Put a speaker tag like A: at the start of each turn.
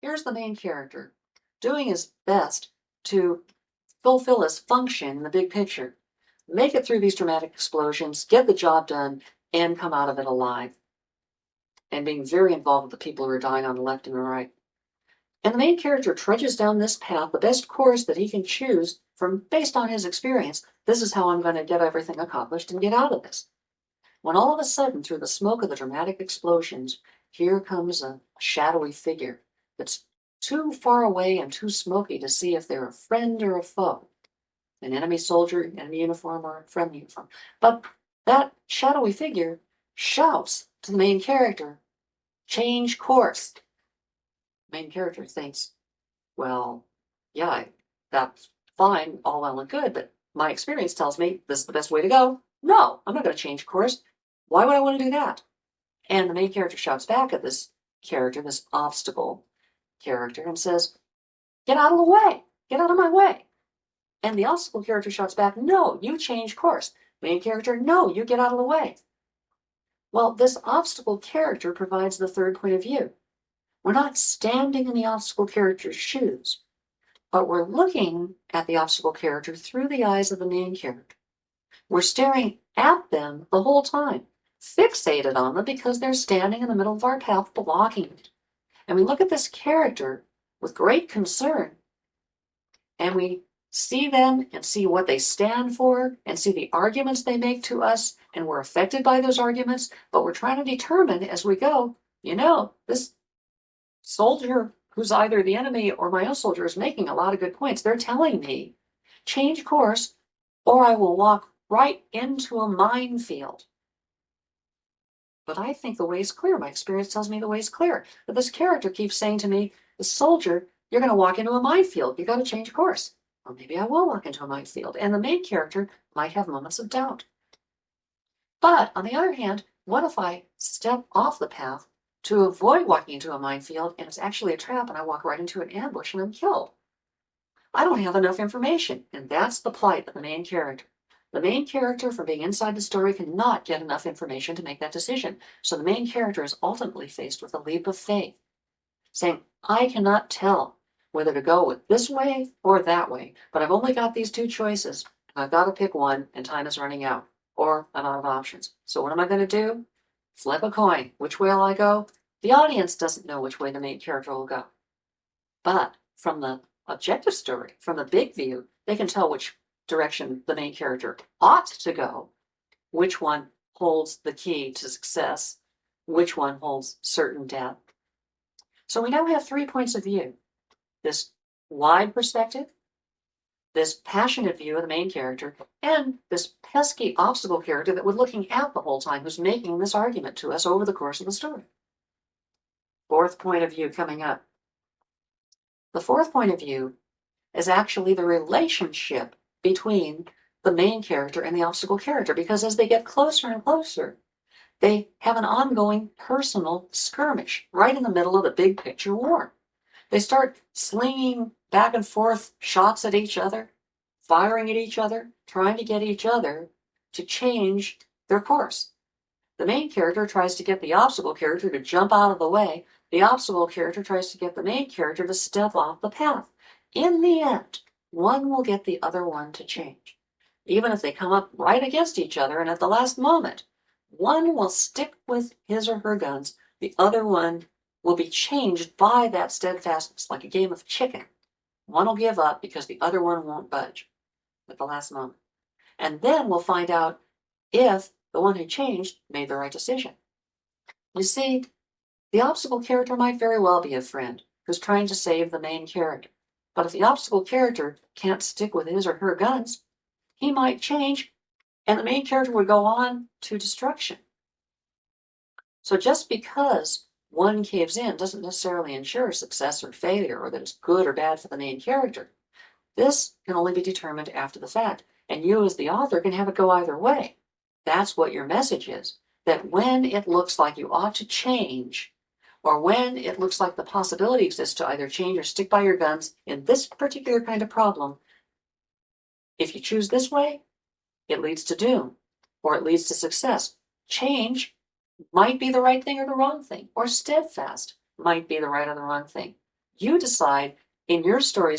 A: here's the main character doing his best to fulfill his function in the big picture, make it through these dramatic explosions, get the job done, and come out of it alive, and being very involved with the people who are dying on the left and the right. And the main character trudges down this path, the best course that he can choose from based on his experience. This is how I'm going to get everything accomplished and get out of this. When all of a sudden, through the smoke of the dramatic explosions, here comes a shadowy figure that's too far away and too smoky to see if they're a friend or a foe, an enemy soldier, enemy uniform, or a friendly uniform. But that shadowy figure shouts to the main character, "Change course." The main character thinks, well, yeah, that's fine, all well and good, but my experience tells me this is the best way to go. No, I'm not going to change course. Why would I want to do that? And the main character shouts back at this character, this obstacle character, and says, "Get out of the way. Get out of my way." And the obstacle character shouts back, "No, you change course." Main character, "No, you get out of the way." Well, this obstacle character provides the third point of view. We're not standing in the obstacle character's shoes, but we're looking at the obstacle character through the eyes of the main character. We're staring at them the whole time, fixated on them because they're standing in the middle of our path, blocking it. And we look at this character with great concern, and we see them and see what they stand for and see the arguments they make to us, and we're affected by those arguments, but we're trying to determine as we go, this soldier who's either the enemy or my own soldier is making a lot of good points. They're telling me, change course, or I will walk right into a minefield. But I think the way's clear. My experience tells me the way's clear. But this character keeps saying to me, the soldier, you're going to walk into a minefield. You got to change course. Or maybe I will walk into a minefield. And the main character might have moments of doubt. But on the other hand, what if I step off the path to avoid walking into a minefield and it's actually a trap and I walk right into an ambush and I'm killed? I don't have enough information, and that's the plight of the main character. The main character, from being inside the story, cannot get enough information to make that decision. So the main character is ultimately faced with a leap of faith, saying, I cannot tell whether to go with this way or that way, but I've only got these two choices, and I've got to pick one, and time is running out, or I'm out of options. So what am I going to do? Flip a coin. Which way will I go? The audience doesn't know which way the main character will go. But from the objective story, from the big view, they can tell which direction the main character ought to go, which one holds the key to success, which one holds certain death. So we now have 3 points of view. This wide perspective, this passionate view of the main character, and this pesky obstacle character that we're looking at the whole time, who's making this argument to us over the course of the story. 4th point of view coming up. The 4th point of view is actually the relationship between the main character and the obstacle character, because as they get closer and closer, they have an ongoing personal skirmish right in the middle of the big picture war. They start slinging back and forth shots at each other, firing at each other, trying to get each other to change their course. The main character tries to get the obstacle character to jump out of the way. The obstacle character tries to get the main character to step off the path. In the end, one will get the other one to change. Even if they come up right against each other and at the last moment, one will stick with his or her guns, the other one will be changed by that steadfastness, like a game of chicken. One will give up because the other one won't budge at the last moment. And then we'll find out if the one who changed made the right decision. You see, the obstacle character might very well be a friend who's trying to save the main character. But if the obstacle character can't stick with his or her guns, he might change and the main character would go on to destruction. So just because one caves in doesn't necessarily ensure success or failure, or that it's good or bad for the main character. This can only be determined after the fact, and you as the author can have it go either way. That's what your message is, that when it looks like you ought to change, or when it looks like the possibility exists to either change or stick by your guns in this particular kind of problem, if you choose this way, it leads to doom, or it leads to success. Change might be the right thing or the wrong thing, or steadfast might be the right or the wrong thing. You decide in your story